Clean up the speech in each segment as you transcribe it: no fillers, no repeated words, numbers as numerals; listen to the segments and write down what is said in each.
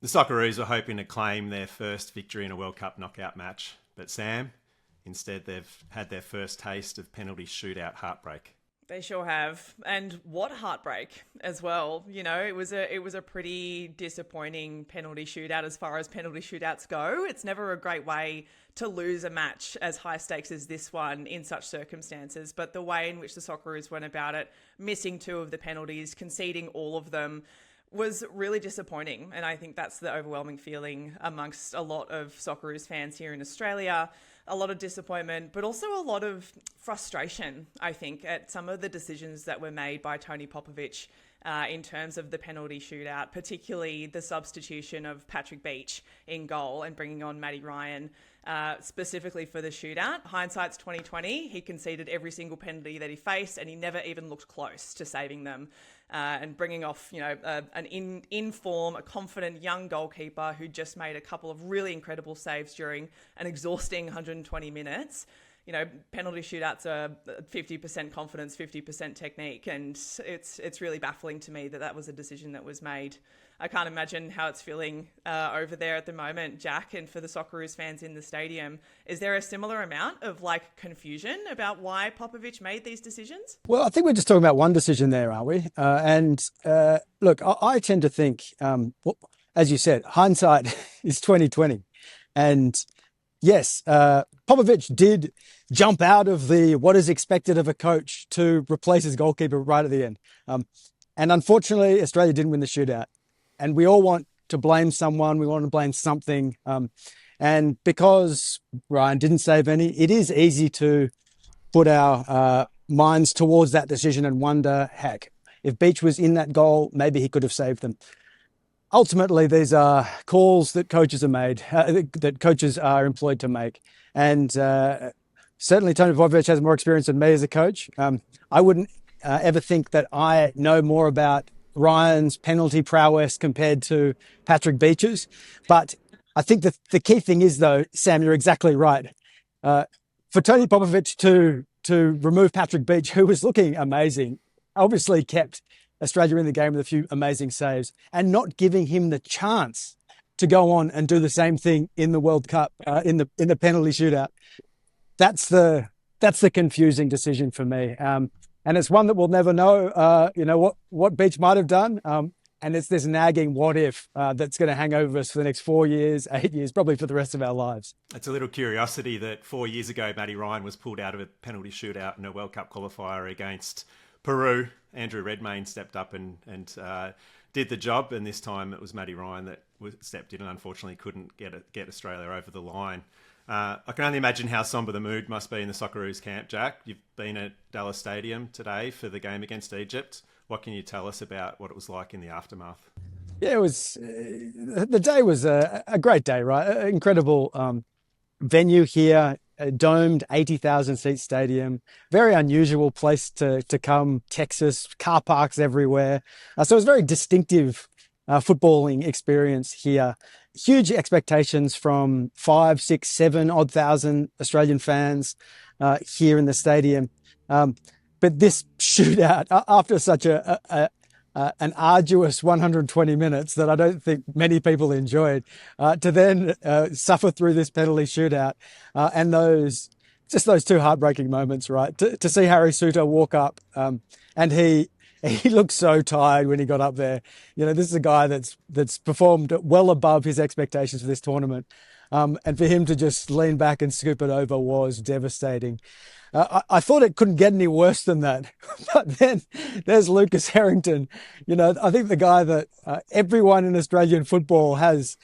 The Socceroos were hoping to claim their first victory in a World Cup knockout match, but Sam, instead they've had their first taste of penalty shootout heartbreak. They sure have. And what heartbreak as well. You know, it was a pretty disappointing penalty shootout as far as penalty shootouts go. It's never a great way to lose a match as high stakes as this one in such circumstances. But the way in which the Socceroos went about it, missing 2 of the penalties, conceding all of them, was really disappointing. And I think that's the overwhelming feeling amongst a lot of Socceroos fans here in Australia. A lot of disappointment, but also a lot of frustration, I think, at some of the decisions that were made by Tony Popovic in terms of the penalty shootout, particularly the substitution of Patrick Beach in goal and bringing on Matty Ryan specifically for the shootout. Hindsight's 2020. He conceded every single penalty that he faced, and he never even looked close to saving them. And bringing off, an in-form, a confident young goalkeeper who just made a couple of really incredible saves during an exhausting 120 minutes. You know, penalty shootouts are 50% confidence, 50% technique, and it's really baffling to me that was a decision that was made. I can't imagine how it's feeling over there at the moment, Jack, and for the Socceroos fans in the stadium. Is there a similar amount of confusion about why Popovic made these decisions? Well, I think we're just talking about one decision there, aren't we? Look, I tend to think, as you said, hindsight is 2020, and yes, Popovic did jump out of the what is expected of a coach to replace his goalkeeper right at the end. And unfortunately, Australia didn't win the shootout. And we all want to blame someone. We want to blame something. And because Ryan didn't save any, it is easy to put our minds towards that decision and wonder, heck, if Beach was in that goal, maybe he could have saved them. Ultimately, these are calls that coaches are made, that coaches are employed to make. And certainly Tony Popovic has more experience than me as a coach. I wouldn't ever think that I know more about Ryan's penalty prowess compared to Patrick Beach's. But I think that the key thing is, though, Sam, you're exactly right. For Tony Popovic to remove Patrick Beach, who was looking amazing, obviously kept Australia in the game with a few amazing saves, and not giving him the chance to go on and do the same thing in the World Cup, in the penalty shootout. That's the confusing decision for me. And it's one that we'll never know, what Beach might have done. And it's this nagging what if that's going to hang over us for the next 4 years, 8 years, probably for the rest of our lives. It's a little curiosity that 4 years ago, Matty Ryan was pulled out of a penalty shootout in a World Cup qualifier against Peru. Andrew Redmayne stepped up and did the job. And this time it was Matty Ryan that stepped in and unfortunately couldn't get Australia over the line. I can only imagine how somber the mood must be in the Socceroos camp, Jack. You've been at Dallas Stadium today for the game against Egypt. What can you tell us about what it was like in the aftermath? Yeah, it was. The day was a great day, right? Incredible venue here, a domed 80,000 seat stadium. Very unusual place to come. Texas, car parks everywhere. So it was a very distinctive footballing experience here. Huge expectations from 5, 6, 7 odd thousand Australian fans here in the stadium. But this shootout, after such an arduous 120 minutes that I don't think many people enjoyed, to then suffer through this penalty shootout and those 2 heartbreaking moments, right? To see Harry Souttar walk up and he looked so tired when he got up there. You know, this is a guy that's performed well above his expectations for this tournament. And for him to just lean back and scoop it over was devastating. I thought it couldn't get any worse than that. But then there's Lucas Harrington. You know, I think the guy that everyone in Australian football has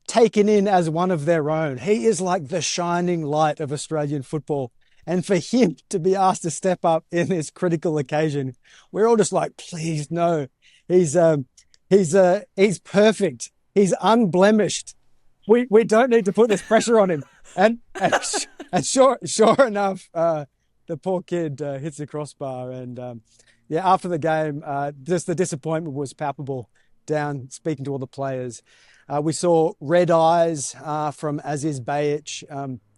taken in as one of their own. He is like the shining light of Australian football. And for him to be asked to step up in this critical occasion, we're all just like, please, no. He's perfect. He's unblemished. We don't need to put this pressure on him. And sure enough, the poor kid hits the crossbar. And after the game, just the disappointment was palpable down speaking to all the players. We saw red eyes from Aziz Behich.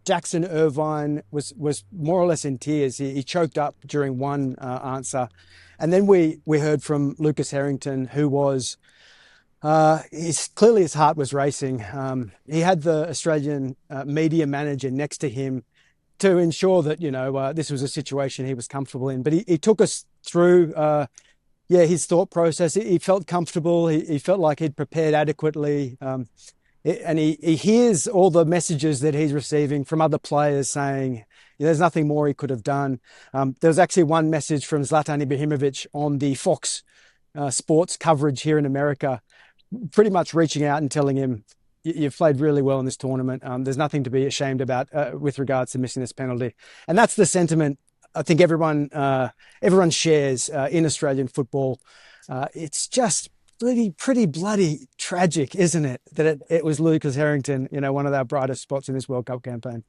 Jackson Irvine was more or less in tears. He choked up during one answer. And then we heard from Lucas Harrington, who was Clearly his heart was racing. He had the Australian media manager next to him to ensure that, this was a situation he was comfortable in. But he took us through, his thought process. He felt comfortable. He felt like he'd prepared adequately. And he hears all the messages that he's receiving from other players saying there's nothing more he could have done. There was actually one message from Zlatan Ibrahimovic on the Fox Sports coverage here in America, pretty much reaching out and telling him, you've played really well in this tournament. There's nothing to be ashamed about with regards to missing this penalty. And that's the sentiment I think everyone shares in Australian football. It's just pretty bloody tragic, isn't it? That it was Lucas Harrington, one of our brightest spots in this World Cup campaign.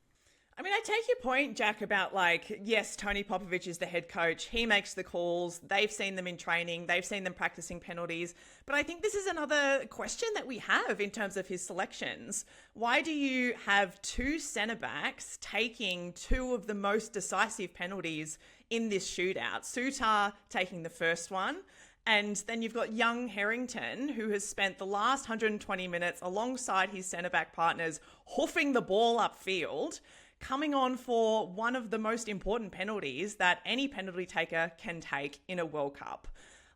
I mean, I take your point, Jack, about yes, Tony Popovic is the head coach. He makes the calls. They've seen them in training. They've seen them practicing penalties. But I think this is another question that we have in terms of his selections. Why do you have two centre-backs taking two of the most decisive penalties in this shootout? Sutar taking the first one. And then you've got young Harrington, who has spent the last 120 minutes alongside his centre-back partners hoofing the ball upfield, coming on for one of the most important penalties that any penalty taker can take in a World Cup.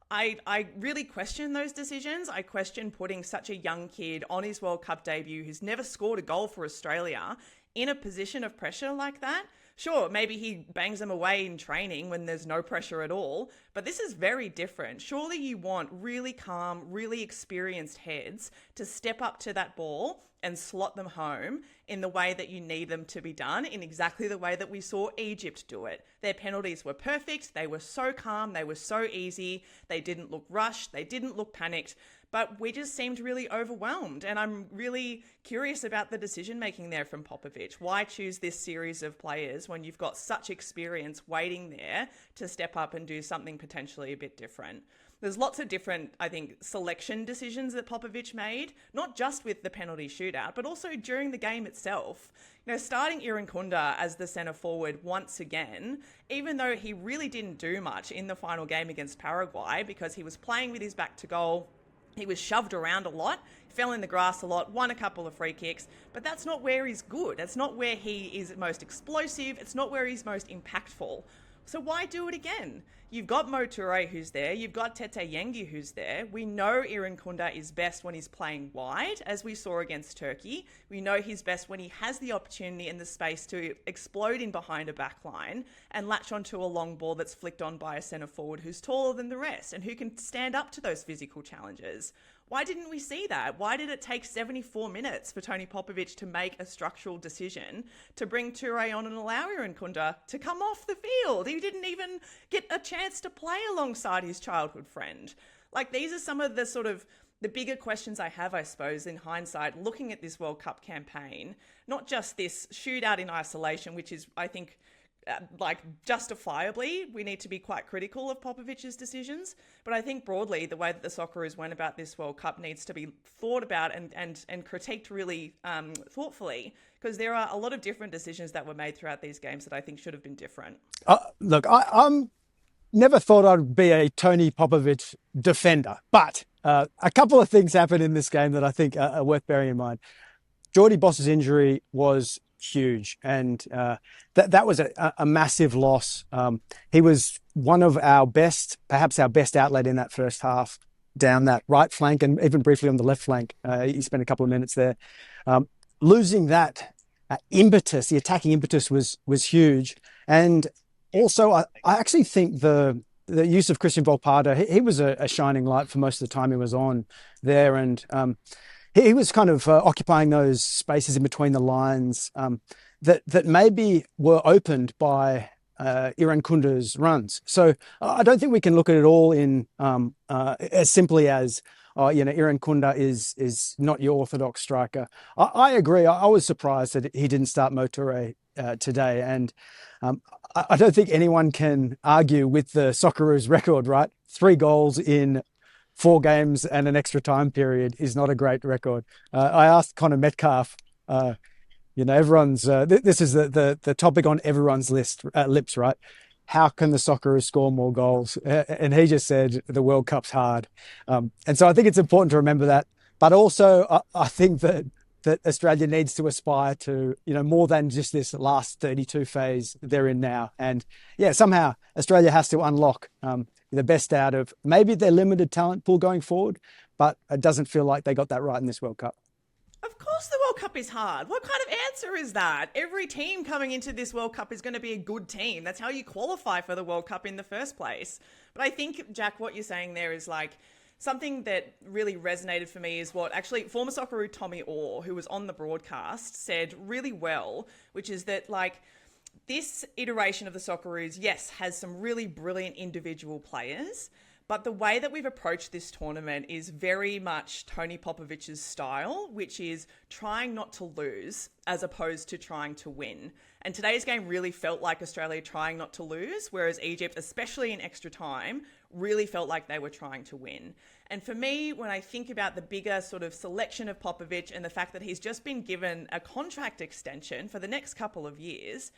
I really question those decisions. I question putting such a young kid on his World Cup debut who's never scored a goal for Australia in a position of pressure like that. Sure, maybe he bangs them away in training when there's no pressure at all, but this is very different. Surely you want really calm, really experienced heads to step up to that ball and slot them home in the way that you need them to be done, in exactly the way that we saw Egypt do it. Their penalties were perfect. They were so calm. They were so easy. They didn't look rushed. They didn't look panicked. But we just seemed really overwhelmed. And I'm really curious about the decision-making there from Popovic. Why choose this series of players when you've got such experience waiting there to step up and do something potentially a bit different? There's lots of different, I think, selection decisions that Popovic made, not just with the penalty shootout, but also during the game itself. Starting Irankunda as the centre forward once again, even though he really didn't do much in the final game against Paraguay because he was playing with his back to goal. He was shoved around a lot, fell in the grass a lot, won a couple of free kicks, but that's not where he's good. That's not where he is most explosive. It's not where he's most impactful. So why do it again? You've got Mo Toure who's there. You've got Tete Yengi who's there. We know Irankunda is best when he's playing wide, as we saw against Turkey. We know he's best when he has the opportunity and the space to explode in behind a back line and latch onto a long ball that's flicked on by a centre forward who's taller than the rest and who can stand up to those physical challenges. Why didn't we see that? Why did it take 74 minutes for Tony Popovic to make a structural decision to bring Toure on and allow Irankunda to come off the field? He didn't even get a chance to play alongside his childhood friend. These are some of the sort of the bigger questions I have, I suppose, in hindsight, looking at this World Cup campaign, not just this shootout in isolation, which is, I think, justifiably, we need to be quite critical of Popovic's decisions. But I think broadly, the way that the Socceroos went about this World Cup needs to be thought about and critiqued really thoughtfully, because there are a lot of different decisions that were made throughout these games that I think should have been different. Look, I'm never thought I'd be a Tony Popovic defender, but a couple of things happened in this game that I think are worth bearing in mind. Jordy Boss's injury was huge, and that was a massive loss. He was one of our best, perhaps our best outlet in that first half, down that right flank and even briefly on the left flank. He spent a couple of minutes there. Losing that impetus, the attacking impetus was huge. And also, I actually think the use of Christian Volpato, he was a shining light for most of the time he was on there. And he was kind of occupying those spaces in between the lines that maybe were opened by Irankunda's runs. So I don't think we can look at it all in as simply as, Irankunda is not your orthodox striker. I agree. I was surprised that he didn't start Mo Toure today. And I don't think anyone can argue with the Socceroos record, right? 3 goals in 4 games and an extra time period is not a great record. I asked Connor Metcalf, everyone's, this is the topic on everyone's lips, right? how can the Socceroos score more goals? And he just said, the World Cup's hard. And so I think it's important to remember that. But also, I think that Australia needs to aspire to, more than just this last 32 phase they're in now. And yeah, somehow Australia has to unlock the best out of maybe their limited talent pool going forward, but it doesn't feel like they got that right in this World Cup. Of course the World Cup is hard. What kind of answer is that? Every team coming into this World Cup is going to be a good team. That's how you qualify for the World Cup in the first place. But I think, Jack, what you're saying there is like something that really resonated for me is what actually former Socceroo Tommy Orr, who was on the broadcast, said really well, which is that like this iteration of the Socceroos, yes, has some really brilliant individual players, but the way that we've approached this tournament is very much Tony Popovic's style, which is trying not to lose as opposed to trying to win. And today's game really felt like Australia trying not to lose, whereas Egypt, especially in extra time, really felt like they were trying to win. And for me, when I think about the bigger sort of selection of Popovic and the fact that he's just been given a contract extension for the next couple of years,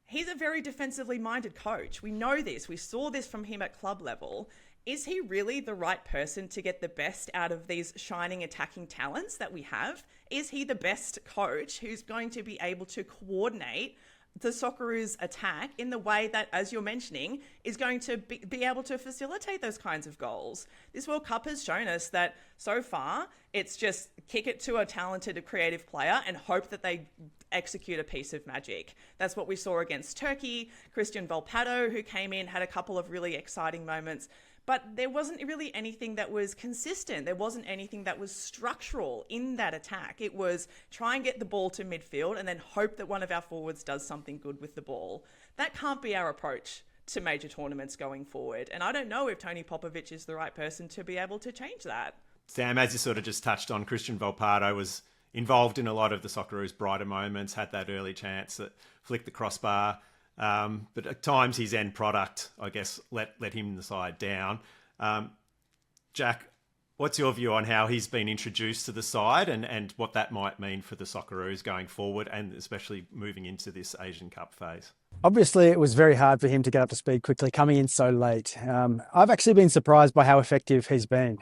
he's a very defensively minded coach. We know this. We saw this from him at club level. Is he really the right person to get the best out of these shining attacking talents that we have? Is he the best coach who's going to be able to coordinate the Socceroos attack in the way that, as you're mentioning, is going to be able to facilitate those kinds of goals? This World Cup has shown us that so far, it's just kick it to a talented, creative player and hope that they execute a piece of magic. That's what we saw against Turkey. Christian Volpato, who came in, had a couple of really exciting moments. But there wasn't really anything that was consistent. There wasn't anything that was structural in that attack. It was try and get the ball to midfield and then hope that one of our forwards does something good with the ball. That can't be our approach to major tournaments going forward. And I don't know if Tony Popovic is the right person to be able to change that. Sam, as you sort of just touched on, Christian Volpato was involved in a lot of the Socceroos' brighter moments, had that early chance that flicked the crossbar. But at times his end product, I guess, let him the side down. Jack, what's your view on how he's been introduced to the side and what that might mean for the Socceroos going forward and especially moving into this Asian Cup phase? Obviously, it was very hard for him to get up to speed quickly, coming in so late. I've actually been surprised by how effective he's been.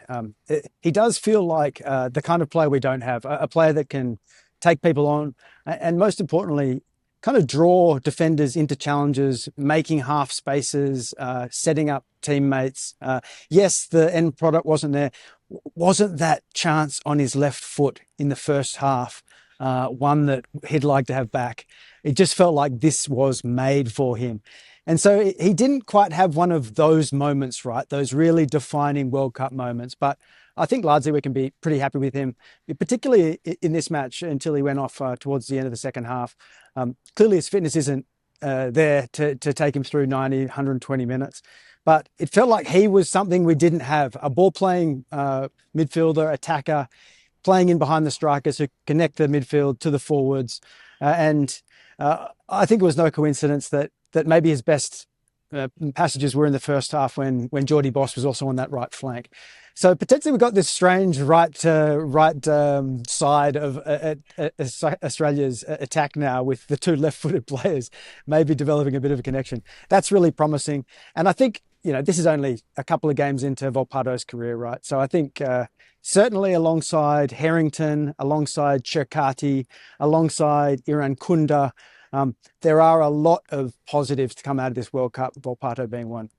He does feel like the kind of player we don't have, a player that can take people on and most importantly, kind of draw defenders into challenges, making half spaces, setting up teammates. Yes, the end product wasn't there. Wasn't that chance on his left foot in the first half one that he'd like to have back? It just felt like this was made for him. And so he didn't quite have one of those moments, right? Those really defining World Cup moments. But I think largely we can be pretty happy with him, particularly in this match until he went off towards the end of the second half. Clearly his fitness isn't there to take him through 90, 120 minutes. But it felt like he was something we didn't have, a ball-playing midfielder, attacker, playing in behind the strikers who connect the midfield to the forwards. And I think it was no coincidence that maybe his best passages were in the first half when Geordie Boss was also on that right flank. So potentially we've got this strange right side of Australia's attack now with the two left-footed players maybe developing a bit of a connection. That's really promising. And I think, this is only a couple of games into Volpato's career, right? So I think certainly alongside Harrington, alongside Cherkati, alongside Iran Kunda, there are a lot of positives to come out of this World Cup, Volpato being one.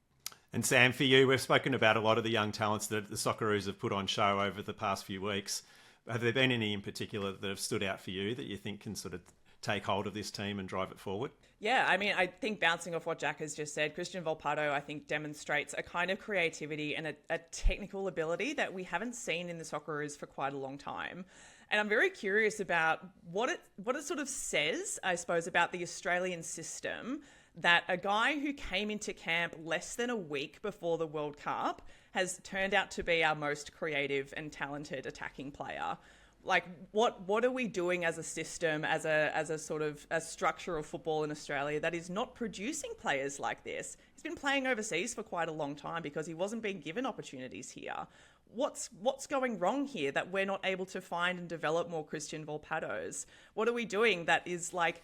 And Sam, for you, we've spoken about a lot of the young talents that the Socceroos have put on show over the past few weeks. Have there been any in particular that have stood out for you that you think can sort of take hold of this team and drive it forward? Yeah, I mean, I think bouncing off what Jack has just said, Christian Volpato, I think, demonstrates a kind of creativity and a technical ability that we haven't seen in the Socceroos for quite a long time. And I'm very curious about what it sort of says, I suppose, about the Australian system that a guy who came into camp less than a week before the World Cup has turned out to be our most creative and talented attacking player. Like, what are we doing as a system, as a sort of a structure of football in Australia that is not producing players like this? He's been playing overseas for quite a long time because he wasn't being given opportunities here. What's going wrong here that we're not able to find and develop more Christian Volpatos? What are we doing that is like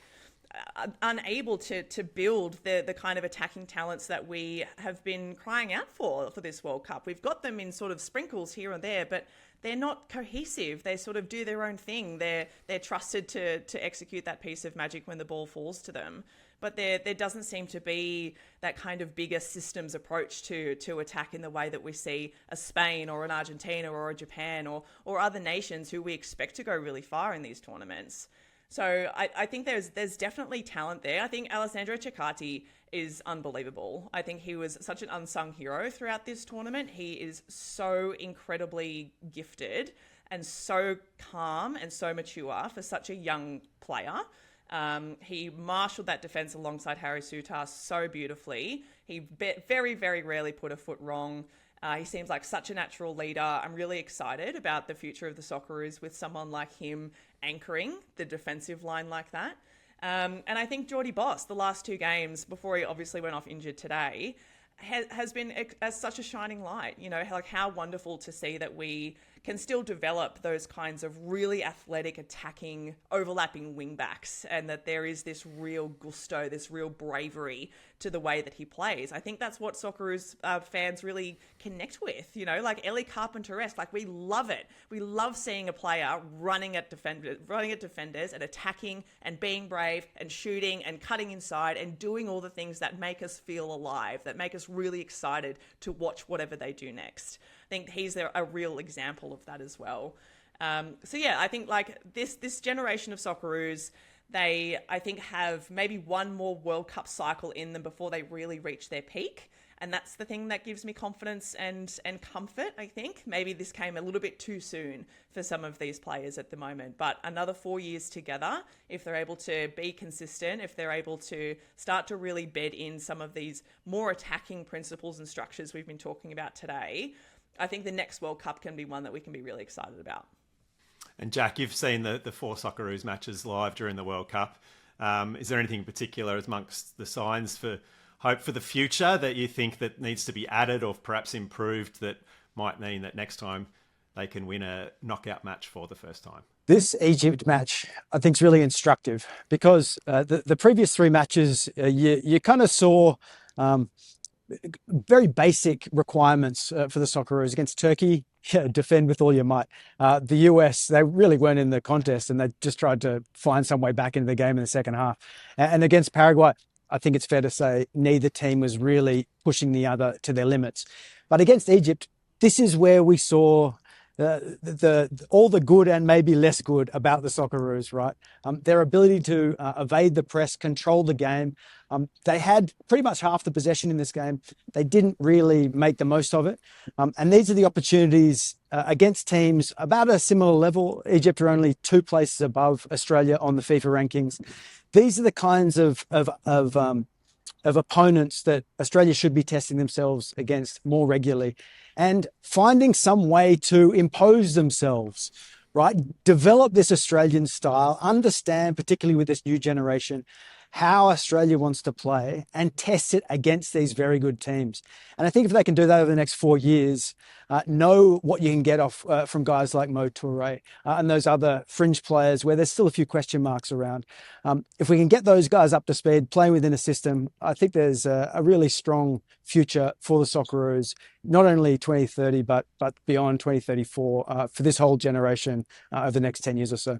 unable to build the kind of attacking talents that we have been crying out for this World Cup. We've got them in sort of sprinkles here and there, but they're not cohesive. They sort of do their own thing. They're trusted to execute that piece of magic when the ball falls to them. But there doesn't seem to be that kind of bigger systems approach to attack in the way that we see a Spain or an Argentina or a Japan or other nations who we expect to go really far in these tournaments. So I think there's definitely talent there. I think Alessandro Cecchetti is unbelievable. I think he was such an unsung hero throughout this tournament. He is so incredibly gifted and so calm and so mature for such a young player. He marshaled that defence alongside Harry Souttar so beautifully. He very, very rarely put a foot wrong. He seems like such a natural leader. I'm really excited about the future of the Socceroos with someone like him anchoring the defensive line like that. And I think Geordie Boss, the last 2 games before he obviously went off injured today, has been as such a shining light. You know, like how wonderful to see that we can still develop those kinds of really athletic, attacking, overlapping wing backs, and that there is this real gusto, this real bravery to the way that he plays. I think that's what Socceroos fans really connect with, you know, like Ellie Carpenter-esque. Like, we love it. We love seeing a player running at defenders and attacking and being brave and shooting and cutting inside and doing all the things that make us feel alive, that make us really excited to watch whatever they do next. I think he's a real example of that as well. So yeah, I think like this generation of Socceroos, they, I think, have maybe one more World Cup cycle in them before they really reach their peak. And that's the thing that gives me confidence and comfort, I think. Maybe this came a little bit too soon for some of these players at the moment. But another 4 years together, if they're able to be consistent, if they're able to start to really bed in some of these more attacking principles and structures we've been talking about today, I think the next World Cup can be one that we can be really excited about. And Jack, you've seen the 4 Socceroos matches live during the World Cup. Is there anything in particular amongst the signs for hope for the future that you think that needs to be added or perhaps improved that might mean that next time they can win a knockout match for the first time? This Egypt match, I think, is really instructive because the previous 3 matches, you kind of saw very basic requirements for the Socceroos. Against Turkey, defend with all your might. The US, they really weren't in the contest and they just tried to find some way back into the game in the second half. And against Paraguay, I think it's fair to say neither team was really pushing the other to their limits. But against Egypt, this is where we saw all the good and maybe less good about the Socceroos, right? Their ability to evade the press, control the game. They had pretty much half the possession in this game. They didn't really make the most of it. And these are the opportunities against teams about a similar level. Egypt are only 2 places above Australia on the FIFA rankings. These are the kinds of opponents that Australia should be testing themselves against more regularly and finding some way to impose themselves, right? Develop this Australian style, understand, particularly with this new generation, how Australia wants to play and test it against these very good teams. And I think if they can do that over the next 4 years, know what you can get off from guys like Mo Toure and those other fringe players where there's still a few question marks around. If we can get those guys up to speed, playing within a system, I think there's a really strong future for the Socceroos, not only 2030, but beyond 2034 for this whole generation over the next 10 years or so.